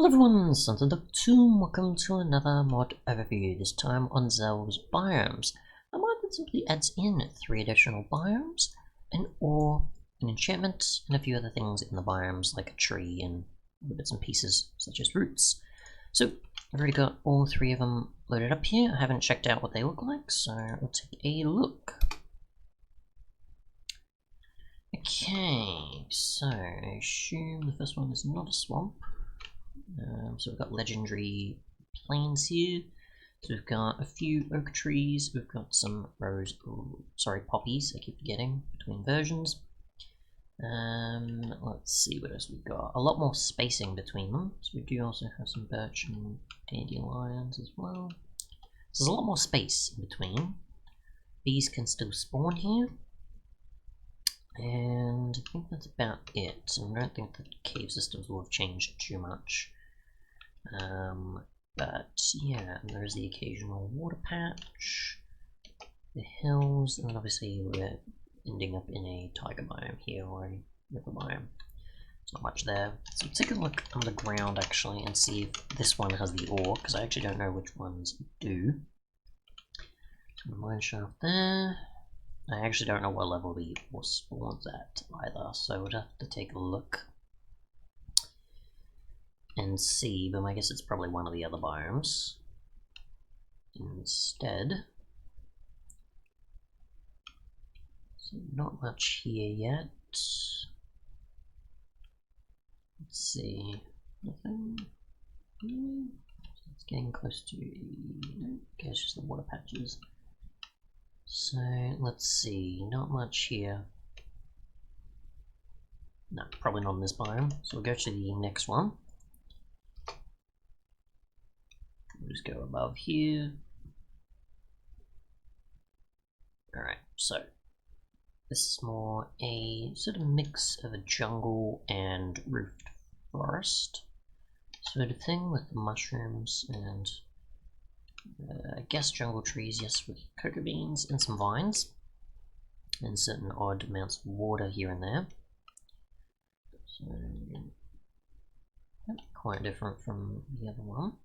Hello everyone, Sons of the Tomb. Welcome to another mod overview, this time on Xell's Biomes. A mod that simply adds in 3 additional biomes, an ore, an enchantment, and a few other things in the biomes like a tree and bits and pieces such as roots. So I've already got all 3 of them loaded up here. I haven't checked out what they look like, so we'll take a look. Okay, so I assume the first one is not a swamp. So we've got legendary plains here. So we've got a few oak trees, we've got some poppies, I keep forgetting, between versions. Let's see what else we've got. A lot more spacing between them, so we do also have some birch and dandelions as well. So there's a lot more space in between. Bees can still spawn here. And I think that's about it. I don't think the cave systems will have changed too much. But yeah, there's the occasional water patch, the hills, and obviously we're ending up in a tiger biome here, or a river biome. There's not much there. So take a look underground actually and see if this one has the ore, because I actually don't know which ones do. So mine shaft there. I actually don't know what level the ore spawns at either, so we'll have to take a look and see, but I guess it's probably one of the other biomes instead. So not much here yet. Let's see. Nothing. It's getting close to. Okay, it's just the water patches. So let's see. Not much here. No, probably not in this biome. So we'll go to the next one. We'll just go above here. Alright, so this is more a sort of mix of a jungle and roofed forest sort of thing with mushrooms and I guess jungle trees, yes, with cocoa beans and some vines and certain odd amounts of water here and there. So quite different from the other one.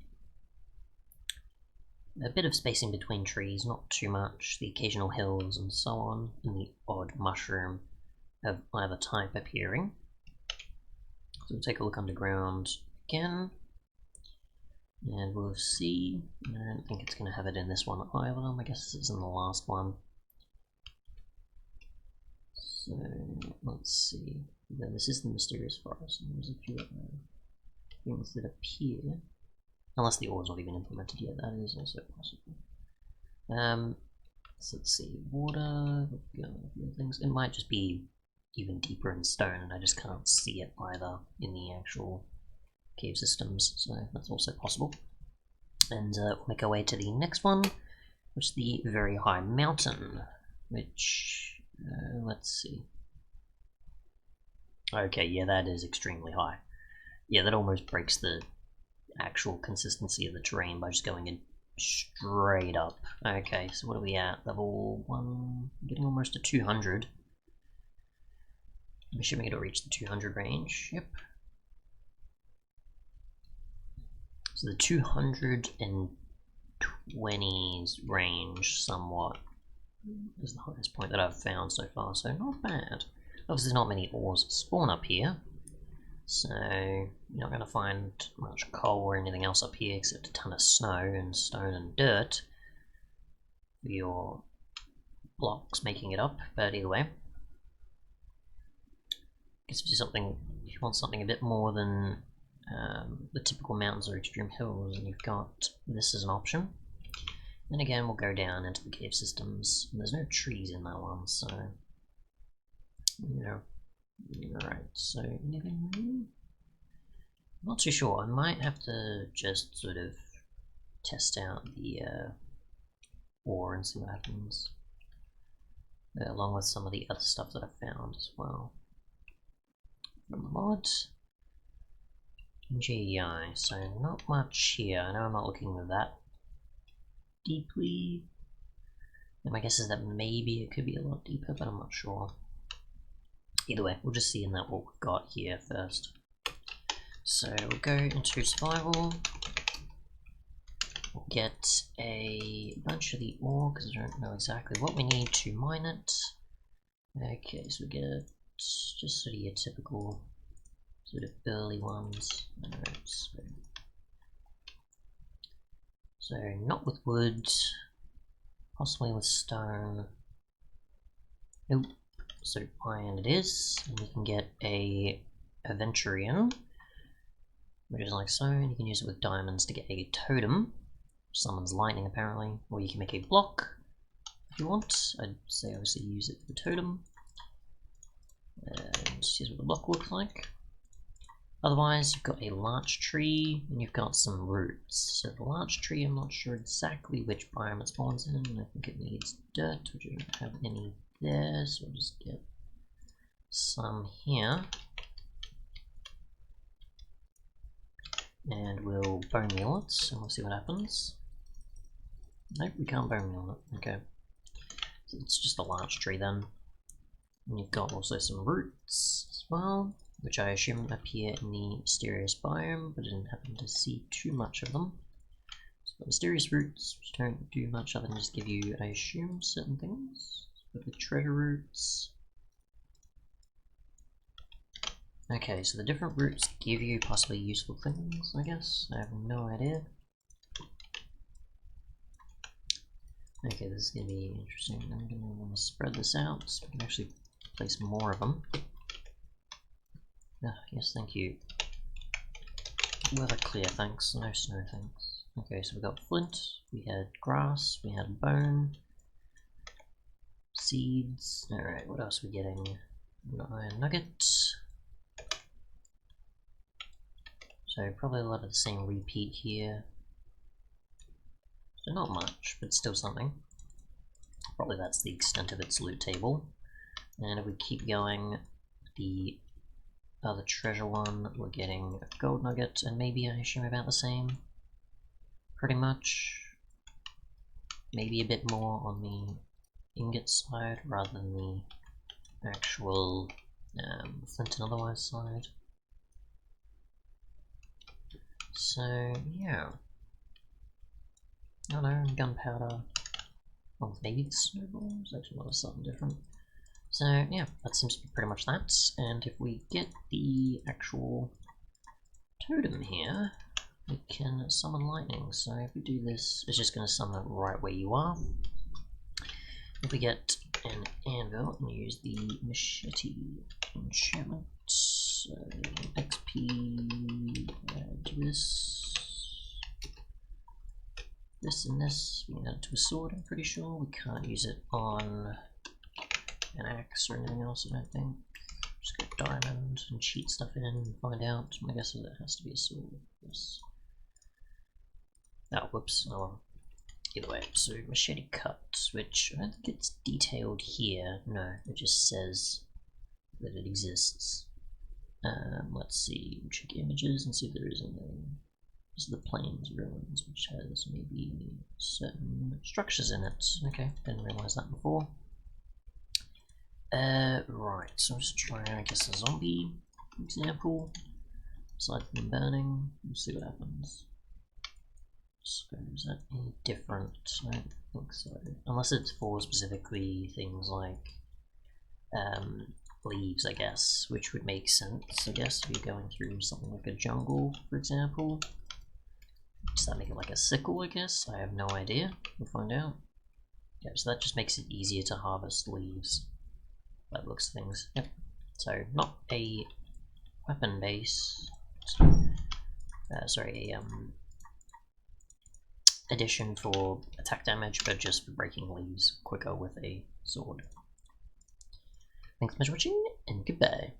A bit of spacing between trees, not too much, the occasional hills and so on, and the odd mushroom of either type appearing. So we'll take a look underground again, and we'll see. I don't think it's going to have it in this one either, I guess this is in the last one. So let's see. Then this is the mysterious forest, and there's a few other things that appear. Unless the ore's not even implemented yet, that is also possible. So let's see, water, things. It might just be even deeper in stone, and I just can't see it either in the actual cave systems, so that's also possible. And we'll make our way to the next one, which is the very high mountain, which, let's see. Okay, yeah, that is extremely high. Yeah, that almost breaks the actual consistency of the terrain by just going in straight up. Okay, so what are we at? Level 1, getting almost to 200. I'm assuming it'll reach the 200 range, yep. So the 220s range somewhat is the highest point that I've found so far, so not bad. Obviously not many ores spawn up here, so you're not going to find much coal or anything else up here except a ton of snow and stone and dirt for your blocks making it up, but either way. I guess if you want something a bit more than the typical mountains or extreme hills, and you've got this as an option. Then again we'll go down into the cave systems, and there's no trees in that one, so you know. Alright, so anything new? Not too sure. I might have to just sort of test out the ore and see what happens, along with some of the other stuff that I've found as well from the mod. GEI, so not much here. I know I'm not looking that deeply. And my guess is that maybe it could be a lot deeper, but I'm not sure. Either way, we'll just see in that what we've got here first. So we'll go into survival. We'll get a bunch of the ore because I don't know exactly what we need to mine it. Okay, so we get just sort of your typical sort of early ones. Alright, so not with wood, possibly with stone. Nope. So iron it is, and you can get a Aventurian, which is like so, and you can use it with diamonds to get a totem. Summons lightning apparently, or you can make a block if you want. I'd say obviously use it for the totem. And here's what the block looks like. Otherwise, you've got a larch tree and you've got some roots. So the larch tree, I'm not sure exactly which biome it spawns in. I think it needs dirt, which I don't have any there, so I'll just get some here. And we'll bone meal it, and we'll see what happens. Nope, we can't bone meal it. Okay. So it's just a larch tree then. And you've got also some roots as well, which I assume appear in the mysterious biome, but I didn't happen to see too much of them. So the mysterious roots, which don't do much other than just give you, I assume, certain things. So the treasure roots. Okay, so the different roots give you possibly useful things, I guess. I have no idea. Okay, this is going to be interesting. I'm going to want to spread this out so we can actually place more of them. Ah, yes, thank you. Weather clear, thanks. No snow, thanks. Okay, so we got flint, we had grass, we had bone, seeds. Alright, what else are we getting? We got iron nuggets. So probably a lot of the same repeat here. So not much, but still something. Probably that's the extent of its loot table. And if we keep going, the other treasure one, we're getting a gold nugget, and maybe I assume about the same. Pretty much. Maybe a bit more on the ingot side rather than the actual flint and otherwise side. So yeah. Oh no, gunpowder. Oh, maybe the snowballs? Actually, that was something different. So yeah, that seems to be pretty much that. And if we get the actual totem here, we can summon lightning. So if we do this, it's just going to summon it right where you are. If we get an anvil and use the machete enchantment, XP, do this and this, we can add it to a sword, I'm pretty sure. We can't use it on an axe or anything else, I don't think. Just get diamond and cheat stuff in and find out. My guess is it has to be a sword. Yes. Oh, whoops. Oh well. Either way, so machete cut, which I don't think it's detailed here. No, it just says that it exists. Let's see, we'll check images and see if there is anything. This is the Plains Ruins, which has maybe certain structures in it. Okay, didn't realise that before. Right, so I'm just trying, I guess, a zombie example. Aside from burning, we'll see what happens. So is that any different? I don't think so. Unless it's for specifically things like leaves, I guess, which would make sense, I guess, if you're going through something like a jungle, for example. Does that make it like a sickle, I guess? I have no idea. We'll find out. Yeah, so that just makes it easier to harvest leaves. That looks things. Yep. So not a weapon base. Sorry, a addition for attack damage, but just for breaking leaves quicker with a sword. Thanks so much for watching, and goodbye.